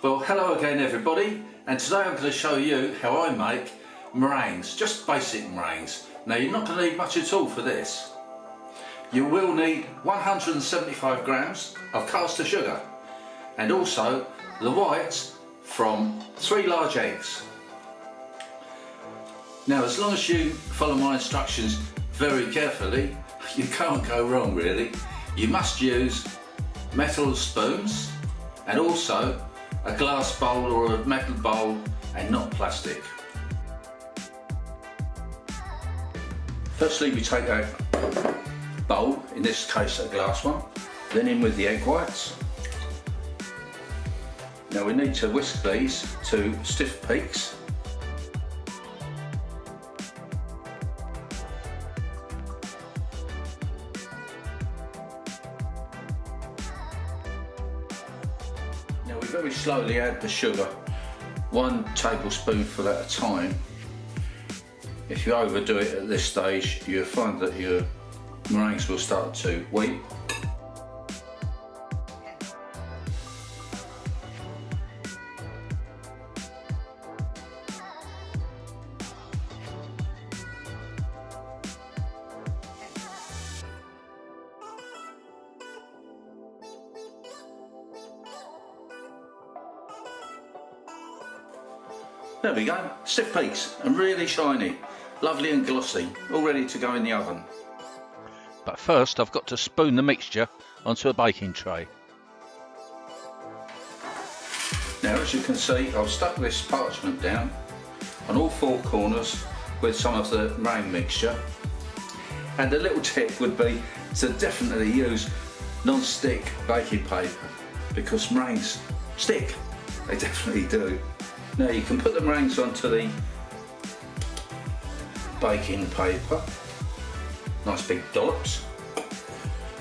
Well, hello again everybody, and today I'm going to show you how I make meringues, just basic meringues. Now you're not going to need much at all for this. You will need 175 grams of caster sugar and also the whites from 3 large eggs. Now as long as you follow my instructions very carefully, you can't go wrong really. You must use metal spoons and also a glass bowl or a metal bowl and not plastic. Firstly we take a bowl, in this case a glass one, then in with the egg whites. Now we need to whisk these to stiff peaks. Now we very slowly add the sugar, 1 tablespoonful at a time. If you overdo it at this stage, you'll find that your meringues will start to weep. There we go, stiff peaks and really shiny, lovely and glossy, all ready to go in the oven. But first I've got to spoon the mixture onto a baking tray. Now as you can see, I've stuck this parchment down on all 4 corners with some of the meringue mixture. And a little tip would be to definitely use non-stick baking paper because meringues stick, they definitely do. Now you can put the meringues onto the baking paper, nice big dollops.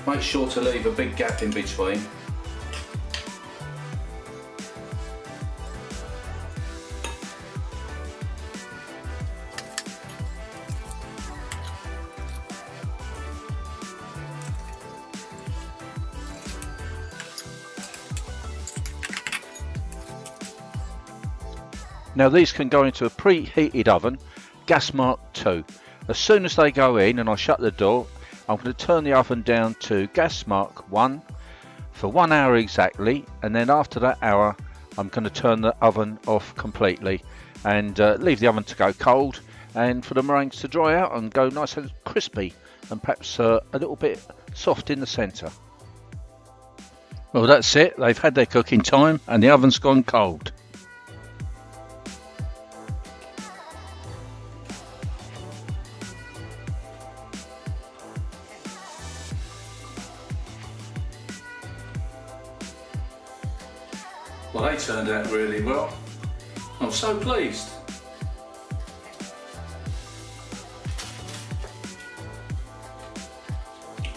Make sure to leave a big gap in between. Now these can go into a preheated oven, gas mark 2. As soon as they go in and I shut the door, I'm going to turn the oven down to gas mark 1 for 1 hour exactly, and then after that hour I'm going to turn the oven off completely and leave the oven to go cold and for the meringues to dry out and go nice and crispy and perhaps a little bit soft in the centre. Well, that's it, they've had their cooking time and the oven's gone cold. Well, they turned out really well. I'm so pleased.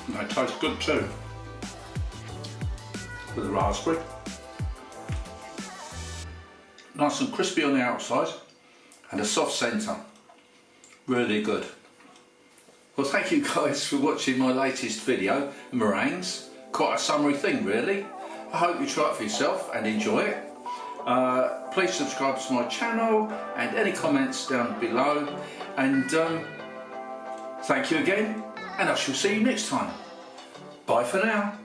And they taste good too, with the raspberry. Nice and crispy on the outside and a soft centre. Really good. Well, thank you guys for watching my latest video, meringues. Quite a summary thing really. I hope you try it for yourself and enjoy it. Please subscribe to my channel and any comments down below. And thank you again, and I shall see you next time. Bye for now.